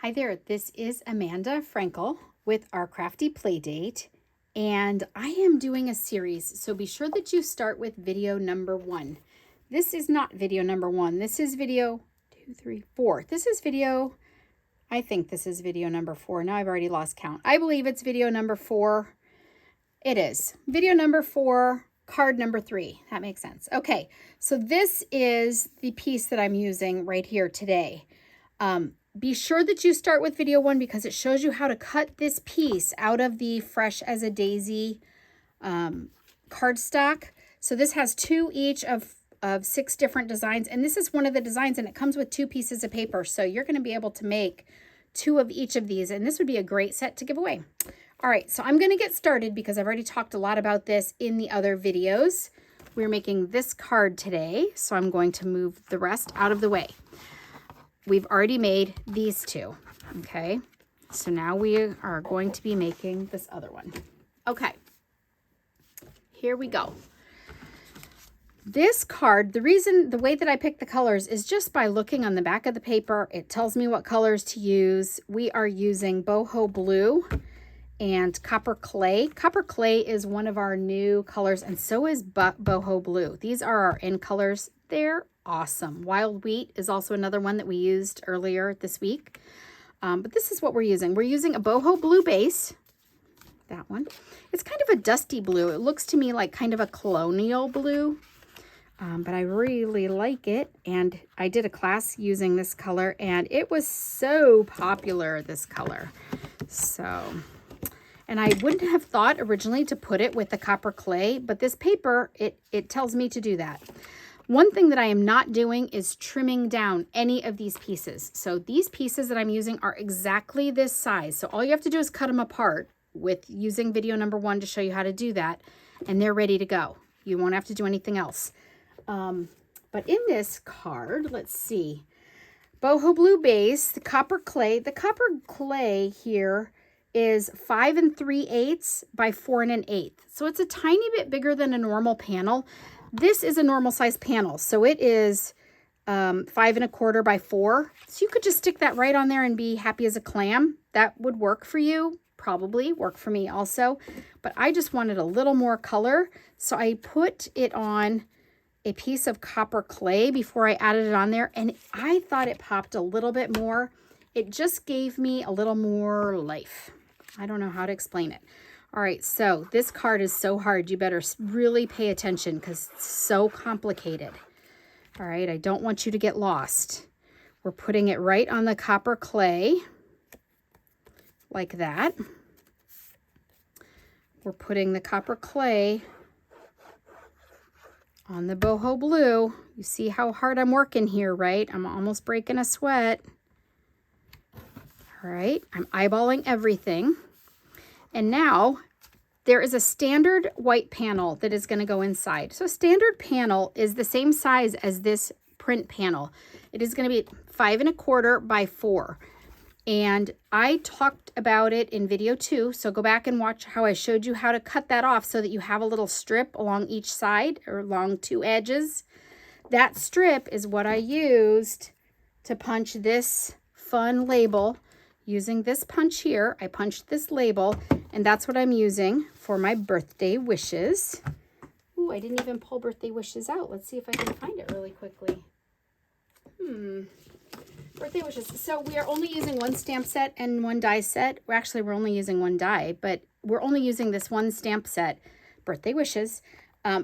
Hi there, this is Amanda Frankel with Our Crafty Playdate, and I am doing a series, so be sure that you start with video number 1. This is not video number 1, this is video 2, 3, 4. I think this is video number 4. Now I've already lost count. I believe it's video number 4. It is. Video number 4, card number 3. That makes sense. Okay, so this is the piece that I'm using right here today. Be sure that you start with video 1 because it shows you how to cut this piece out of the Fresh as a Daisy cardstock. So this has 2 each of 6 different designs, and this is one of the designs, and it comes with 2 pieces of paper. So you're going to be able to make 2 of each of these, and this would be a great set to give away. All right, so I'm going to get started because I've already talked a lot about this in the other videos. We're making this card today, so I'm going to move the rest out of the way. We've already made these 2, okay? So now we are going to be making this other one. Okay, here we go. This card, the way that I pick the colors is just by looking on the back of the paper. It tells me what colors to use. We are using Boho Blue and Copper Clay. Copper Clay is one of our new colors, and so is Boho Blue. These are our in colors. They're awesome. Wild Wheat is also another one that we used earlier this week. But this is what we're using. We're using a Boho Blue base. That one. It's kind of a dusty blue. It looks to me like kind of a colonial blue. But I really like it. And I did a class using this color, and it was so popular, this color. So, and I wouldn't have thought originally to put it with the Copper Clay, but this paper, it tells me to do that. One thing that I am not doing is trimming down any of these pieces. So these pieces that I'm using are exactly this size. So all you have to do is cut them apart with using video number 1 to show you how to do that. And they're ready to go. You won't have to do anything else. But in this card, let's see. Boho Blue base, the Copper Clay. The Copper Clay here is 5 3/8 by 4 1/8. So it's a tiny bit bigger than a normal panel. This is a normal size panel, so it is 5 1/4 by 4. So you could just stick that right on there and be happy as a clam. That would work for you, probably work for me also. But I just wanted a little more color, so I put it on a piece of Copper Clay before I added it on there, and I thought it popped a little bit more. It just gave me a little more life. I don't know how to explain it. All right, so this card is so hard. You better really pay attention because it's so complicated. All right, I don't want you to get lost. We're putting it right on the Copper Clay, like that. We're putting the Copper Clay on the Boho Blue. You see how hard I'm working here, right? I'm almost breaking a sweat. All right, I'm eyeballing everything. And now there is a standard white panel that is going to go inside. So standard panel is the same size as this print panel. It is going to be 5 1/4 by 4. And I talked about it in video 2. So go back and watch how I showed you how to cut that off so that you have a little strip along each side or along 2 edges. That strip is what I used to punch this fun label. Using this punch here, I punched this label, and that's what I'm using for my birthday wishes. Ooh, I didn't even pull birthday wishes out. Let's see if I can find it really quickly. Birthday wishes. So we are only using 1 stamp set and 1 die set. We're only using 1 die, but we're only using this 1 stamp set, birthday wishes,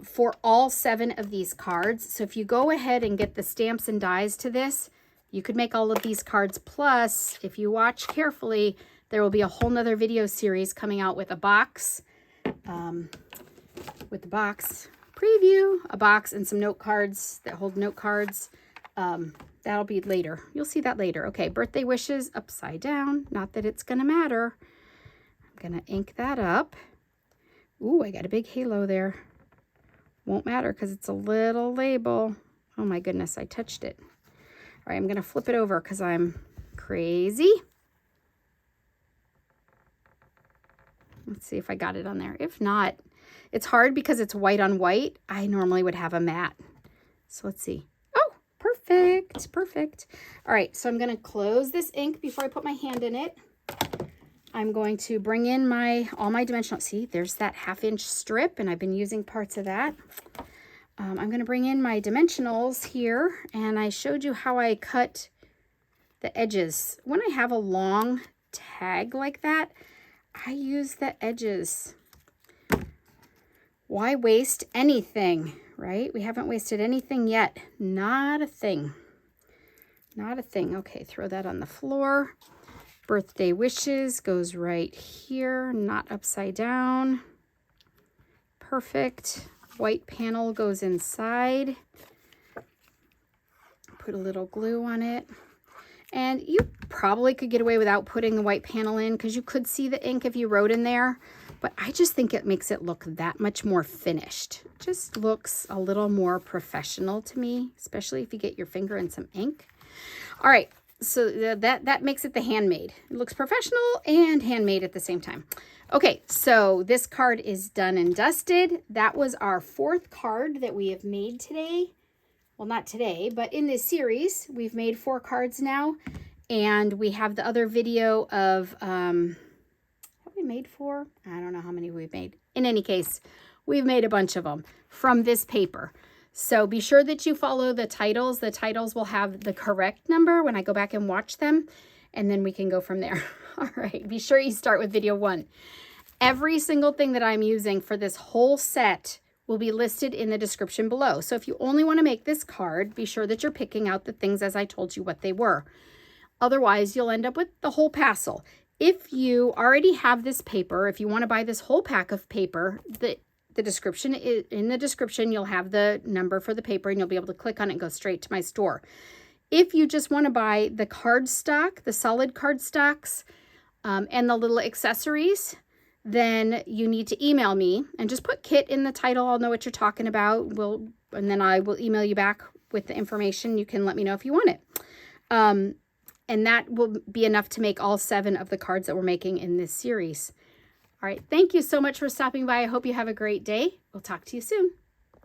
for all 7 of these cards. So if you go ahead and get the stamps and dies to this, you could make all of these cards. Plus, if you watch carefully, there will be a whole nother video series coming out with a box, with the box preview, a box and some note cards that hold note cards. That'll be later. You'll see that later. Okay, birthday wishes upside down. Not that it's going to matter. I'm going to ink that up. Ooh, I got a big halo there. Won't matter because it's a little label. Oh my goodness, I touched it. All right, I'm going to flip it over because I'm crazy. Let's see if I got it on there. If not, it's hard because it's white on white. I normally would have a matte. So let's see. Oh, perfect. Perfect, perfect. All right, so I'm going to close this ink before I put my hand in it. I'm going to bring in all my dimensional. See, there's that 1/2 inch strip, and I've been using parts of that. I'm going to bring in my dimensionals here, and I showed you how I cut the edges. When I have a long tag like that, I use the edges. Why waste anything, right? We haven't wasted anything yet. Not a thing. Not a thing. Okay, throw that on the floor. Birthday wishes goes right here, not upside down. Perfect. White panel goes inside. Put a little glue on it. And you probably could get away without putting the white panel in because you could see the ink if you wrote in there. But I just think it makes it look that much more finished. Just looks a little more professional to me, especially if you get your finger in some ink. All right, so that makes it the handmade. It looks professional and handmade at the same time. Okay, so this card is done and dusted. That was our 4th card that we have made today. Well, not today, but in this series, we've made 4 cards now. And we have the other video of, have we made 4? I don't know how many we've made. In any case, we've made a bunch of them from this paper. So be sure that you follow the titles. The titles will have the correct number when I go back and watch them, and then we can go from there. All right, be sure you start with video 1. Every single thing that I'm using for this whole set will be listed in the description below. So if you only want to make this card, be sure that you're picking out the things as I told you what they were. Otherwise, you'll end up with the whole passel. If you already have this paper, if you want to buy this whole pack of paper, the description is in the description, you'll have the number for the paper and you'll be able to click on it and go straight to my store. If you just want to buy the cardstock, the solid cardstocks, and the little accessories, then you need to email me and just put kit in the title. I'll know what you're talking about. And then I will email you back with the information. You can let me know if you want it. And that will be enough to make all 7 of the cards that we're making in this series. All right. Thank you so much for stopping by. I hope you have a great day. We'll talk to you soon.